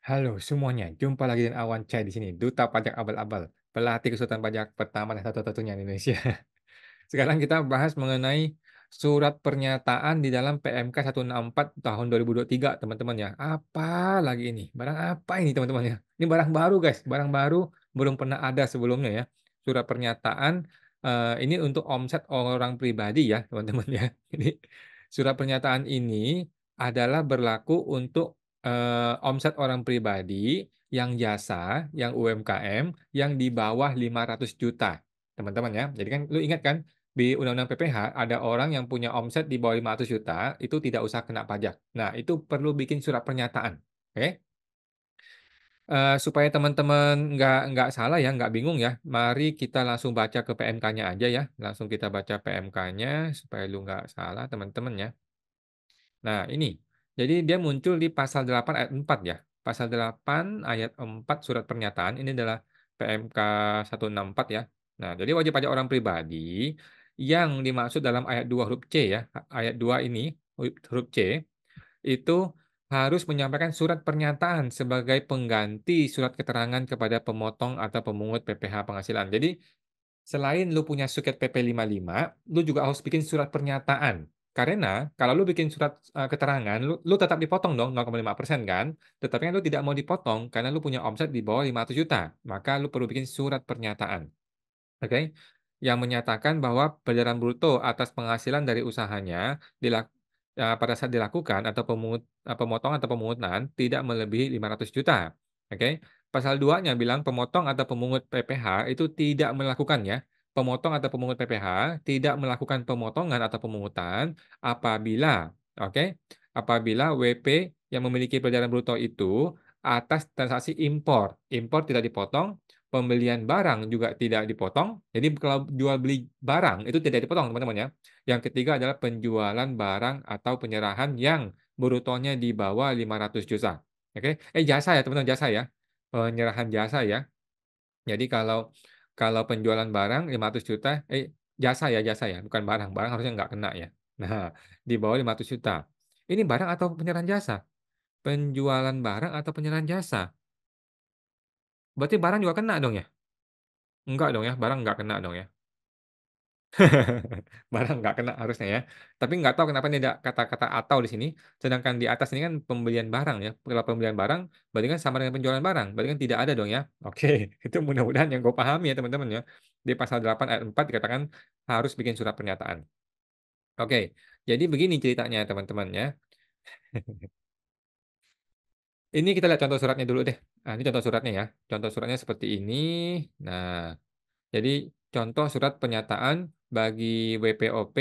Halo semuanya, jumpa lagi dengan Awan Chai di sini, duta pajak abal-abal, pelatih kesulitan pajak pertama dan satu-satunya di Indonesia. Sekarang kita bahas mengenai surat pernyataan di dalam PMK 164 tahun 2023, teman-teman ya. Apa lagi ini? Barang apa ini, teman-teman ya? Ini barang baru, guys. Barang baru, belum pernah ada sebelumnya ya. Surat pernyataan ini untuk omset orang pribadi ya, teman-teman ya. Jadi surat pernyataan ini adalah berlaku untuk omset orang pribadi yang jasa, yang UMKM, yang di bawah 500 juta, teman-teman ya. Jadi kan lu ingat kan di Undang-Undang PPH ada orang yang punya omset di bawah 500 juta itu tidak usah kena pajak. Nah, itu perlu bikin surat pernyataan. Oke? Supaya teman-teman nggak salah ya, nggak bingung ya, mari kita langsung baca ke PMK-nya aja ya. Langsung kita baca PMK-nya supaya lu nggak salah, teman-teman ya. Nah, ini. Jadi dia muncul di pasal 8 ayat 4 ya. Pasal 8 ayat 4 surat pernyataan ini adalah PMK 164 ya. Nah, jadi wajib pajak orang pribadi yang dimaksud dalam ayat 2 huruf C ya. Ayat 2 ini huruf C itu harus menyampaikan surat pernyataan sebagai pengganti surat keterangan kepada pemotong atau pemungut PPh penghasilan. Jadi selain lu punya suket PP 55, lu juga harus bikin surat pernyataan. Karena kalau lu bikin surat keterangan, lu tetap dipotong dong 0,5% kan. Tetapi kan lu tidak mau dipotong karena lu punya omset di bawah 500 juta. Maka lu perlu bikin surat pernyataan. Oke? Yang menyatakan bahwa pencairan bruto atas penghasilan dari usahanya pada saat dilakukan atau pemotongan atau pemungutan tidak melebihi 500 juta. Oke? Pasal 2-nya bilang pemotong atau pemungut PPh itu tidak melakukan ya. Pemotong atau pemungut PPh tidak melakukan pemotongan atau pemungutan apabila, oke? Apabila WP yang memiliki pencairan bruto itu atas transaksi impor. Impor tidak dipotong, pembelian barang juga tidak dipotong. Jadi kalau jual beli barang itu tidak dipotong, teman-teman ya. Yang ketiga adalah penjualan barang atau penyerahan yang brutonya di bawah 500 juta. Oke. Jasa ya, teman-teman, jasa ya. Penyerahan jasa ya. Jadi kalau penjualan barang 500 juta, jasa ya, bukan barang. Barang harusnya nggak kena ya. Nah, di bawah 500 juta. Ini barang atau penyerahan jasa? Penjualan barang atau penyerahan jasa? Berarti barang juga kena dong ya? Enggak dong ya, barang nggak kena dong ya. Barang nggak kena harusnya ya. Tapi nggak tahu kenapa ini ada kata-kata atau di sini, sedangkan di atas ini kan pembelian barang ya. Kalau pembelian barang, berarti kan sama dengan penjualan barang, berarti kan tidak ada dong ya. Oke, itu mudah-mudahan yang gue pahami ya teman-teman ya. Di pasal 8 ayat 4 dikatakan harus bikin surat pernyataan. Oke, jadi begini ceritanya teman-teman ya. Ini kita lihat contoh suratnya dulu deh. Nah, ini contoh suratnya ya. Contoh suratnya seperti ini. Nah, jadi contoh surat pernyataan bagi WPOP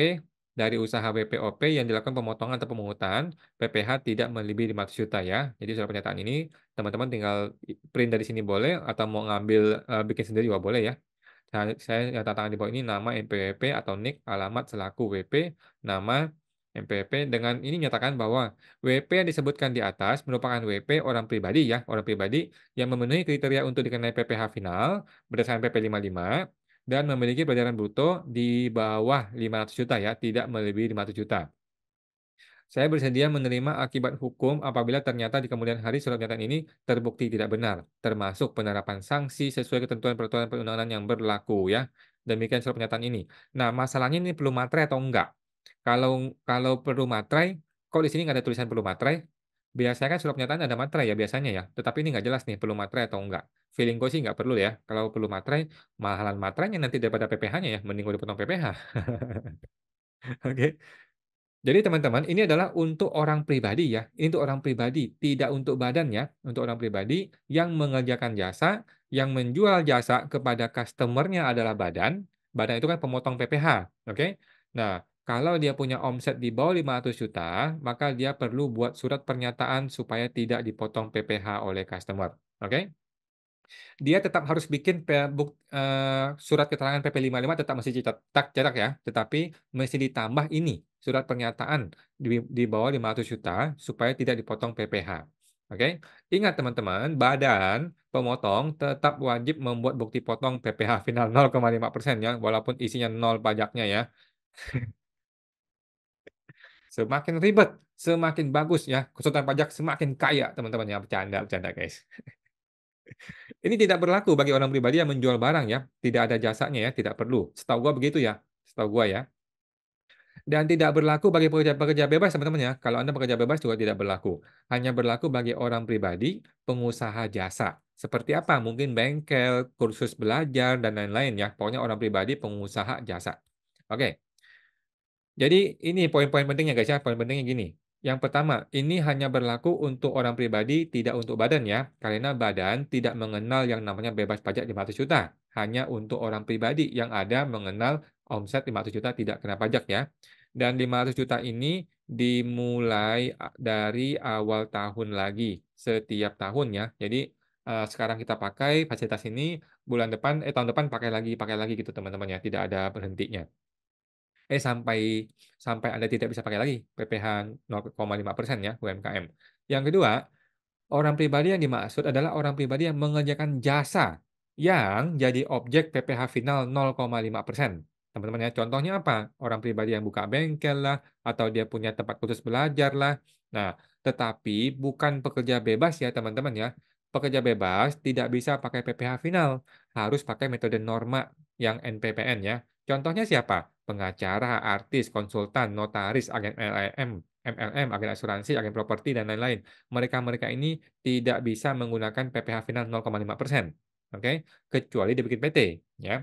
dari usaha WPOP yang dilakukan pemotongan atau pemungutan PPh tidak melebihi 500 juta ya. Jadi surat pernyataan ini teman-teman tinggal print dari sini boleh atau mau ngambil bikin sendiri juga boleh ya. Saya nyata tangan di bawah ini nama NPWP atau NIK, alamat selaku WP, nama NPWP dengan ini nyatakan bahwa WP yang disebutkan di atas merupakan WP orang pribadi ya, orang pribadi yang memenuhi kriteria untuk dikenai PPh final berdasarkan PP 55 dan memiliki pencairan bruto di bawah 500 juta ya, tidak melebihi 500 juta. Saya bersedia menerima akibat hukum apabila ternyata di kemudian hari surat pernyataan ini terbukti tidak benar, termasuk penerapan sanksi sesuai ketentuan peraturan perundangan yang berlaku ya. Demikian surat pernyataan ini. Nah, masalahnya ini perlu materai atau enggak? Kalau kalau perlu materai, kok di sini nggak ada tulisan perlu materai? Biasanya kan surat pernyataan ada materai ya biasanya ya. Tetapi ini nggak jelas nih perlu materai atau enggak. Feeling gue sih nggak perlu ya. Kalau perlu materai, mahalan materainya nanti daripada PPh-nya ya. Mending gue dipotong PPh. Oke. Jadi teman-teman, ini adalah untuk orang pribadi ya. Ini untuk orang pribadi, tidak untuk badan ya. Untuk orang pribadi yang mengerjakan jasa, yang menjual jasa kepada customer-nya adalah badan. Badan itu kan pemotong PPh, oke? Nah, kalau dia punya omset di bawah 500 juta, maka dia perlu buat surat pernyataan supaya tidak dipotong PPh oleh customer, oke? Dia tetap harus bikin surat keterangan PP 55 tetap masih cetak ya, tetapi mesti ditambah ini surat pernyataan di bawah 500 juta supaya tidak dipotong PPh. Oke. Ingat teman-teman, badan pemotong tetap wajib membuat bukti potong PPh final 0,5% ya, walaupun isinya nol pajaknya ya. Semakin ribet, semakin bagus ya, konsultan pajak semakin kaya, teman-teman ya. Bercanda bercanda, guys. Ini tidak berlaku bagi orang pribadi yang menjual barang ya, tidak ada jasanya ya, tidak perlu. Setahu gua begitu ya, setahu gua ya. Dan tidak berlaku bagi pekerja-pekerja bebas, teman-teman ya. Kalau Anda pekerja bebas juga tidak berlaku. Hanya berlaku bagi orang pribadi, pengusaha jasa. Seperti apa? Mungkin bengkel, kursus belajar, dan lain-lain ya. Pokoknya orang pribadi, pengusaha jasa. Oke. Jadi ini poin-poin pentingnya guys ya, poin pentingnya gini. Yang pertama, ini hanya berlaku untuk orang pribadi, tidak untuk badan ya. Karena badan tidak mengenal yang namanya bebas pajak 500 juta. Hanya untuk orang pribadi yang ada mengenal omset 500 juta tidak kena pajak ya. Dan 500 juta ini dimulai dari awal tahun lagi, setiap tahun ya. Jadi sekarang kita pakai fasilitas ini, tahun depan pakai lagi gitu teman-teman ya. Tidak ada berhentinya. Sampai sampai Anda tidak bisa pakai lagi PPh 0,5% ya UMKM. Yang kedua, orang pribadi yang dimaksud adalah orang pribadi yang mengerjakan jasa yang jadi objek PPh final 0,5%. Teman-teman ya, contohnya apa? Orang pribadi yang buka bengkel lah, atau dia punya tempat khusus belajar lah. Nah, tetapi bukan pekerja bebas ya teman-teman ya. Pekerja bebas tidak bisa pakai PPh final, harus pakai metode norma yang NPPN ya. Contohnya siapa? Pengacara, artis, konsultan, notaris, agen MLM, agen asuransi, agen properti, dan lain-lain. Mereka-mereka ini tidak bisa menggunakan PPh final 0,5%. Oke, kecuali dibikin PT, ya.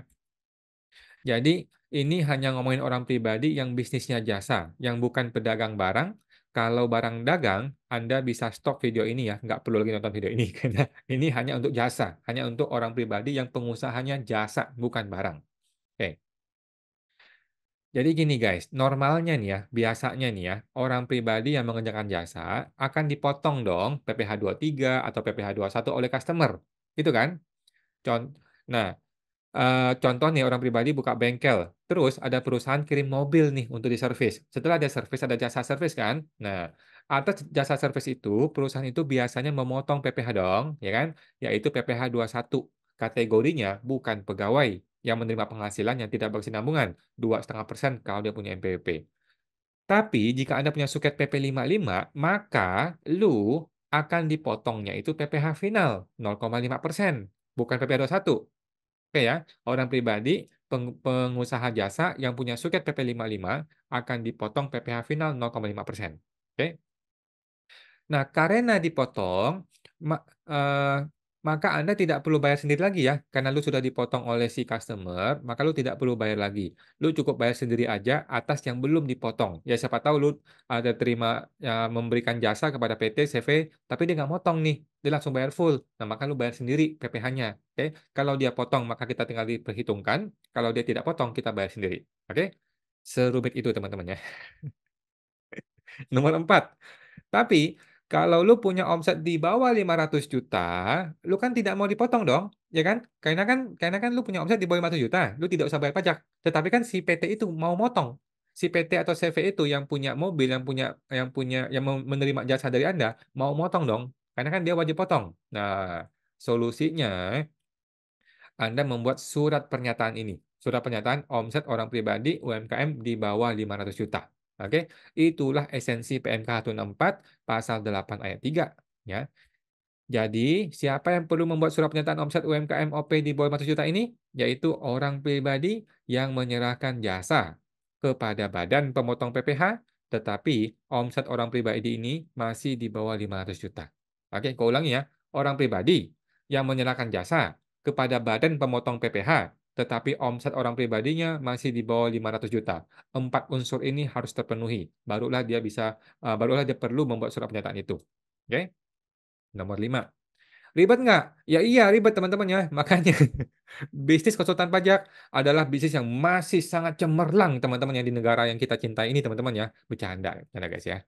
Jadi, ini hanya ngomongin orang pribadi yang bisnisnya jasa, yang bukan pedagang barang. Kalau barang dagang, Anda bisa stop video ini ya, nggak perlu lagi nonton video ini, karena ini hanya untuk jasa, hanya untuk orang pribadi yang pengusahanya jasa, bukan barang. Oke. Jadi gini guys, normalnya nih ya, biasanya nih ya, orang pribadi yang mengerjakan jasa akan dipotong dong PPh 23 atau PPh 21 oleh customer. Gitu kan? Con nah, contoh nih orang pribadi buka bengkel, terus ada perusahaan kirim mobil nih untuk diservis. Setelah ada servis, ada jasa servis kan? Nah, atas jasa servis itu, perusahaan itu biasanya memotong PPh dong, ya kan? Yaitu PPh 21. Kategorinya bukan pegawai yang menerima penghasilan yang tidak berkesinambungan, 2,5% kalau dia punya NPWP. Tapi jika Anda punya suket PP 55, maka lu akan dipotongnya itu PPh final 0,5%, bukan PPh 21. Oke ya, orang pribadi, pengusaha jasa yang punya suket PP 55 akan dipotong PPh final 0,5%. Oke. Nah, karena dipotong, ma eee, maka Anda tidak perlu bayar sendiri lagi ya, karena lu sudah dipotong oleh si customer, maka lu tidak perlu bayar lagi. Lu cukup bayar sendiri aja atas yang belum dipotong. Ya siapa tahu lu ada terima, memberikan jasa kepada PT, CV, tapi dia nggak motong nih, dia langsung bayar full. Nah, maka lu bayar sendiri PPh-nya, oke. Kalau dia potong, maka kita tinggal diperhitungkan, kalau dia tidak potong, kita bayar sendiri, oke. Serumit itu teman-teman ya. Nomor 4. Tapi, kalau lu punya omset di bawah 500 juta, lu kan tidak mau dipotong dong, ya kan? Karena kan lu punya omset di bawah 500 juta, lu tidak usah bayar pajak. Tetapi kan si PT itu mau motong. Si PT atau CV itu yang punya mobil, yang menerima jasa dari Anda, mau motong dong. Karena kan dia wajib potong. Nah, solusinya Anda membuat surat pernyataan ini. Surat pernyataan omset orang pribadi UMKM di bawah 500 juta. Oke, itulah esensi PMK 164 pasal 8 ayat 3 ya. Jadi, siapa yang perlu membuat surat pernyataan omset UMKM OP di bawah 500 juta ini? Yaitu orang pribadi yang menyerahkan jasa kepada badan pemotong PPh, tetapi omset orang pribadi ini masih di bawah 500 juta. Oke, aku ulangi ya. Orang pribadi yang menyerahkan jasa kepada badan pemotong PPh, tetapi omset orang pribadinya masih di bawah 500 juta. 4 unsur ini harus terpenuhi, barulah dia perlu membuat surat pernyataan itu. Oke? Nomor 5. Ribet nggak? Ya iya ribet teman-teman ya. Makanya bisnis konsultan pajak adalah bisnis yang masih sangat cemerlang teman-teman yang di negara yang kita cintai ini teman-teman ya. Bercanda, bercanda guys ya.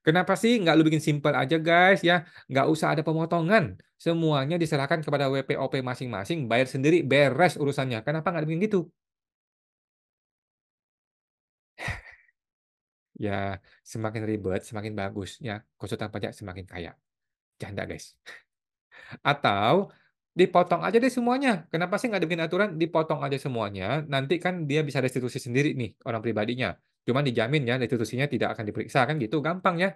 Kenapa sih nggak lu bikin simpel aja guys ya? Nggak usah ada pemotongan. Semuanya diserahkan kepada WPOP masing-masing, bayar sendiri, beres urusannya. Kenapa nggak bikin gitu? Ya, semakin ribet, semakin bagus ya. Konsultan pajak semakin kaya. Canda guys. Atau dipotong aja deh semuanya. Kenapa sih nggak dibikin aturan? Dipotong aja semuanya, nanti kan dia bisa restitusi sendiri nih, orang pribadinya. Cuman dijamin ya restitusinya tidak akan diperiksa, kan gitu, gampang ya.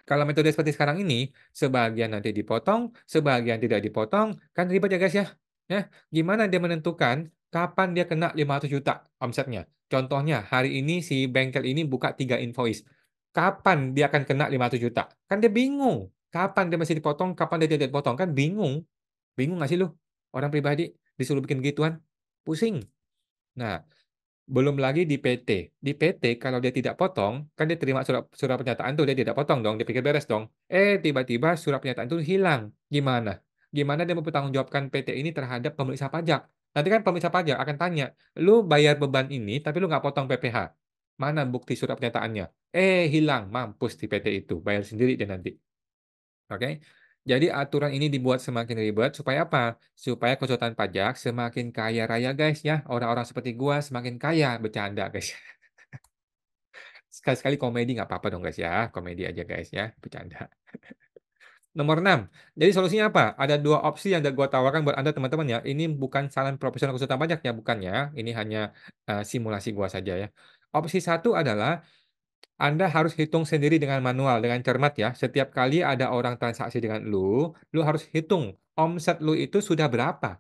Kalau metode seperti sekarang ini, sebagian nanti dipotong, sebagian tidak dipotong, kan ribet ya, guys, ya. Ya, gimana dia menentukan kapan dia kena 500 juta omsetnya? Contohnya, hari ini si bengkel ini buka 3 invoice. Kapan dia akan kena 500 juta? Kan dia bingung. Kapan dia masih dipotong, kapan dia tidak dipotong, kan bingung. Bingung nggak sih lu? Orang pribadi disuruh bikin gituan, pusing. Nah, belum lagi di PT. Di PT kalau dia tidak potong, kan dia terima surat surat pernyataan tuh, dia tidak potong dong, dia pikir beres dong. Tiba-tiba surat pernyataan itu hilang. Gimana? Gimana dia mempertanggungjawabkan PT ini terhadap pemeriksa pajak? Nanti kan pemeriksa pajak akan tanya, "Lu bayar beban ini, tapi lu nggak potong PPh. Mana bukti surat pernyataannya?" Hilang, mampus di PT itu, bayar sendiri dia nanti. Oke. Jadi aturan ini dibuat semakin ribet supaya apa? Supaya konsultan pajak semakin kaya raya, guys, ya. Orang-orang seperti gua semakin kaya, bercanda, guys. Sekali-sekali komedi nggak apa-apa dong, guys, ya. Komedi aja, guys, ya, bercanda. Nomor 6. Jadi solusinya apa? Ada 2 opsi yang gua tawarkan buat Anda teman-teman ya. Ini bukan saran profesional konsultan pajak ya, bukan ya. Ini hanya, simulasi gua saja ya. Opsi satu adalah Anda harus hitung sendiri dengan manual, dengan cermat ya. Setiap kali ada orang transaksi dengan lu harus hitung omset lu itu sudah berapa.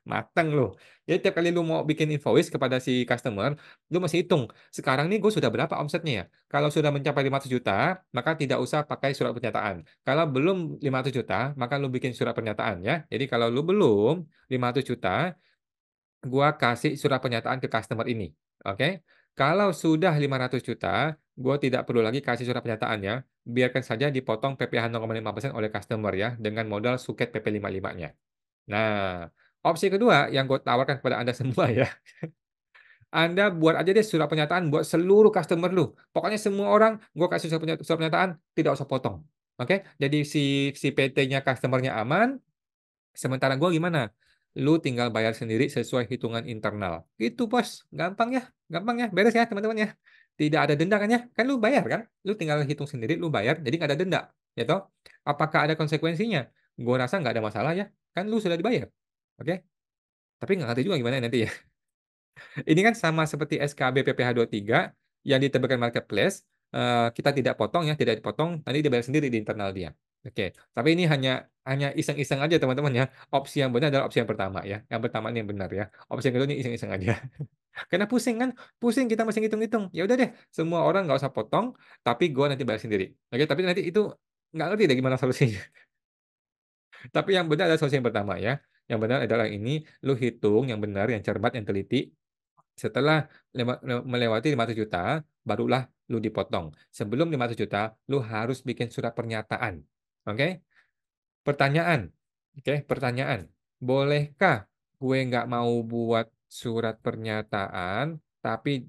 Mateng lu. Jadi tiap kali lu mau bikin invoice kepada si customer, lu mesti hitung, sekarang nih gue sudah berapa omsetnya ya? Kalau sudah mencapai 500 juta, maka tidak usah pakai surat pernyataan. Kalau belum 500 juta, maka lu bikin surat pernyataan ya. Jadi kalau lu belum 500 juta, gua kasih surat pernyataan ke customer ini, oke. Kalau sudah 500 juta, gua tidak perlu lagi kasih surat pernyataan ya, biarkan saja dipotong PPh 0,5% oleh customer ya, dengan modal suket PP 55-nya. Nah, opsi kedua yang gue tawarkan kepada Anda semua ya, Anda buat aja deh surat pernyataan buat seluruh customer lu. Pokoknya semua orang gua kasih surat pernyataan, tidak usah potong, oke. Jadi si PT-nya customer-nya aman, sementara gua gimana? Lu tinggal bayar sendiri sesuai hitungan internal. Gitu, Bos. Gampang ya, beres ya, teman-teman ya. Tidak ada denda kan ya? Kan lu bayar kan? Lu tinggal hitung sendiri, lu bayar, jadi nggak ada denda, ya toh? Apakah ada konsekuensinya? Gua rasa nggak ada masalah ya, kan lu sudah dibayar, oke? Tapi nggak ngerti juga gimana nanti ya. Ini kan sama seperti SKB PPh 23 yang diterbitkan marketplace, kita tidak potong ya, tidak dipotong, nanti dia bayar sendiri di internal dia. Oke, tapi ini hanya iseng-iseng aja teman-teman ya. Opsi yang benar adalah opsi yang pertama ya. Yang pertama ini yang benar ya. Opsi yang kedua ini iseng-iseng aja. Karena pusing kan, pusing kita masih ngitung-ngitung. Ya udah deh, semua orang nggak usah potong, tapi gua nanti bayar sendiri. Oke, tapi nanti itu nggak ngerti deh gimana solusinya. Tapi yang benar adalah solusi yang pertama ya. Yang benar adalah ini, lu hitung yang benar, yang cermat, yang teliti. Setelah melewati 500 juta, barulah lu dipotong. Sebelum 500 juta, lu harus bikin surat pernyataan. Oke? Pertanyaan. Oke, pertanyaan. Bolehkah gue nggak mau buat surat pernyataan, tapi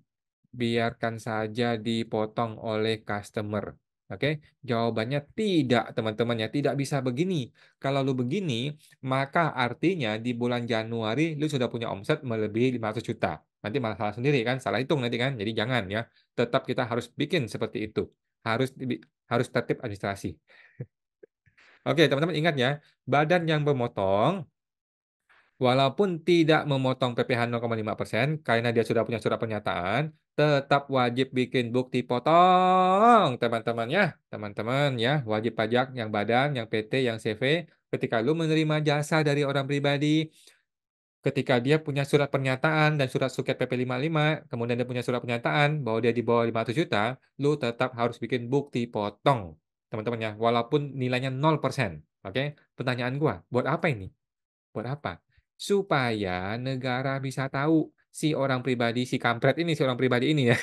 biarkan saja dipotong oleh customer? Oke, jawabannya tidak, teman-teman ya. Tidak bisa begini. Kalau lu begini, maka artinya di bulan Januari lu sudah punya omset melebihi 500 juta. Nanti malah salah sendiri kan, salah hitung nanti kan. Jadi jangan ya. Tetap kita harus bikin seperti itu. Harus tertib administrasi. Oke, teman-teman ingat ya, badan yang memotong, walaupun tidak memotong PPh 0,5% karena dia sudah punya surat pernyataan, tetap wajib bikin bukti potong, teman-teman ya. Teman-teman ya, wajib pajak yang badan, yang PT, yang CV, ketika lu menerima jasa dari orang pribadi, ketika dia punya surat pernyataan dan surat suket PP 55, kemudian dia punya surat pernyataan bahwa dia di bawah 500 juta, lu tetap harus bikin bukti potong, teman-teman ya, walaupun nilainya 0%. Oke, pertanyaan gua, buat apa ini? Buat apa? Supaya negara bisa tahu si orang pribadi, si kampret ini, si orang pribadi ini ya,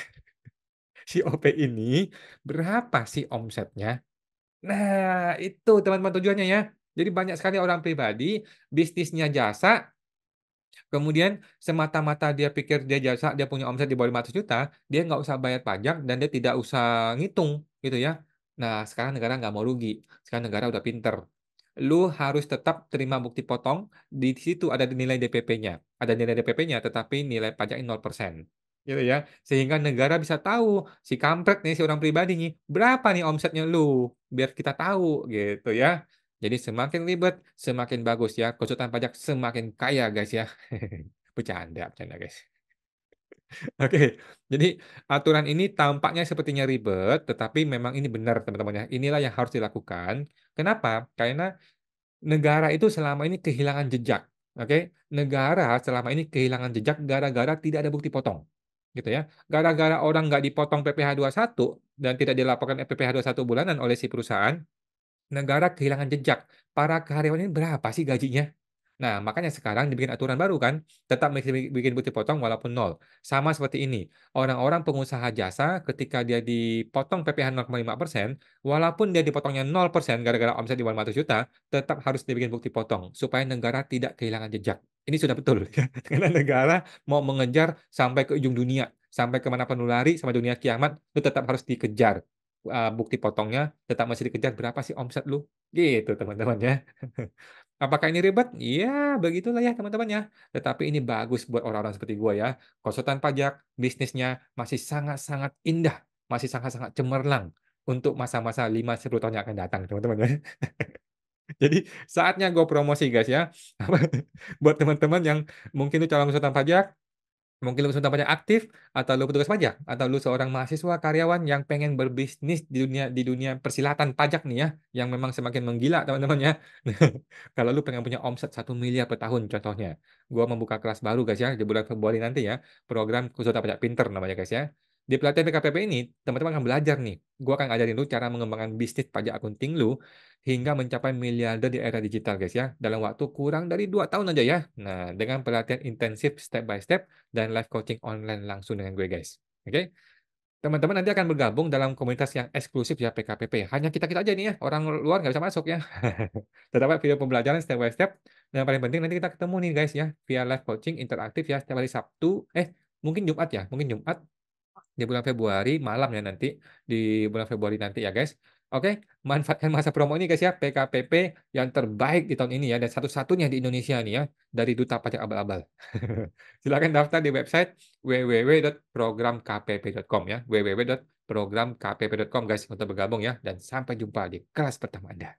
si OP ini berapa sih omsetnya. Nah, itu teman-teman tujuannya ya. Jadi banyak sekali orang pribadi, bisnisnya jasa, kemudian semata-mata dia pikir dia jasa, dia punya omset di bawah 500 juta, dia nggak usah bayar pajak dan dia tidak usah ngitung gitu ya. Nah, sekarang negara nggak mau rugi. Sekarang negara udah pinter. Lu harus tetap terima bukti potong, di situ ada nilai DPP-nya. Ada nilai DPP-nya, tetapi nilai pajaknya 0%. Gitu ya. Sehingga negara bisa tahu, si kampret nih, si orang pribadi nih, berapa nih omsetnya lu, biar kita tahu gitu ya. Jadi semakin ribet, semakin bagus ya. Konsultan pajak semakin kaya guys ya. Bercanda, bercanda guys. Oke, jadi aturan ini tampaknya sepertinya ribet, tetapi memang ini benar teman-teman ya, inilah yang harus dilakukan. Kenapa? Karena negara itu selama ini kehilangan jejak, oke? Negara selama ini kehilangan jejak gara-gara tidak ada bukti potong, gitu ya. Gara-gara orang nggak dipotong PPh 21 dan tidak dilaporkan PPh 21 bulanan oleh si perusahaan, negara kehilangan jejak. Para karyawan ini berapa sih gajinya? Nah, makanya sekarang dibikin aturan baru kan, tetap mesti bikin bukti potong walaupun nol. Sama seperti ini, orang-orang pengusaha jasa ketika dia dipotong PPh 0,5%, walaupun dia dipotongnya 0% gara-gara omset di bawah 500 juta, tetap harus dibikin bukti potong supaya negara tidak kehilangan jejak. Ini sudah betul, karena negara mau mengejar sampai ke ujung dunia, sampai kemana pun lu lari, sampai dunia kiamat, lu tetap harus dikejar. Bukti potongnya tetap masih dikejar berapa sih omset lu, gitu teman-teman ya. Apakah ini ribet? Ya, begitulah ya teman-teman ya. Tetapi ini bagus buat orang-orang seperti gua ya. Konsultan pajak, bisnisnya masih sangat-sangat indah, masih sangat-sangat cemerlang untuk masa-masa 5, 10 tahun yang akan datang, teman-teman ya. Jadi saatnya gue promosi guys ya. Buat teman-teman yang mungkin itu calon konsultan pajak, mungkin lu konsultan pajak aktif, atau lu petugas pajak, atau lu seorang mahasiswa karyawan yang pengen berbisnis di dunia persilatan pajak nih ya, yang memang semakin menggila teman-teman ya. Kalau lu pengen punya omset 1 miliar per tahun contohnya, gua membuka kelas baru guys ya di bulan Februari nanti ya, program konsultan pajak pinter namanya guys ya. Di pelatihan PKPP ini, teman-teman akan belajar nih. Gua akan ngajarin lu cara mengembangkan bisnis pajak akunting lu hingga mencapai miliarder di era digital guys ya, dalam waktu kurang dari 2 tahun aja ya. Nah, dengan pelatihan intensif step by step dan live coaching online langsung dengan gue guys. Oke? Teman-teman nanti akan bergabung dalam komunitas yang eksklusif ya PKPP. Hanya kita-kita aja nih ya, orang luar nggak bisa masuk ya. Terdapat video pembelajaran step by step. Dan yang paling penting nanti kita ketemu nih guys ya, via live coaching interaktif ya setiap hari Sabtu, mungkin Jumat ya, mungkin Jumat di bulan Februari malam ya nanti, di bulan Februari nanti ya guys. Oke, manfaatkan masa promo ini guys ya, PKPP yang terbaik di tahun ini ya, dan satu-satunya di Indonesia nih ya, dari Duta Pajak Abal-Abal. Silakan daftar di website www.programkpp.com ya, www.programkpp.com guys untuk bergabung ya, dan sampai jumpa di kelas pertama Anda.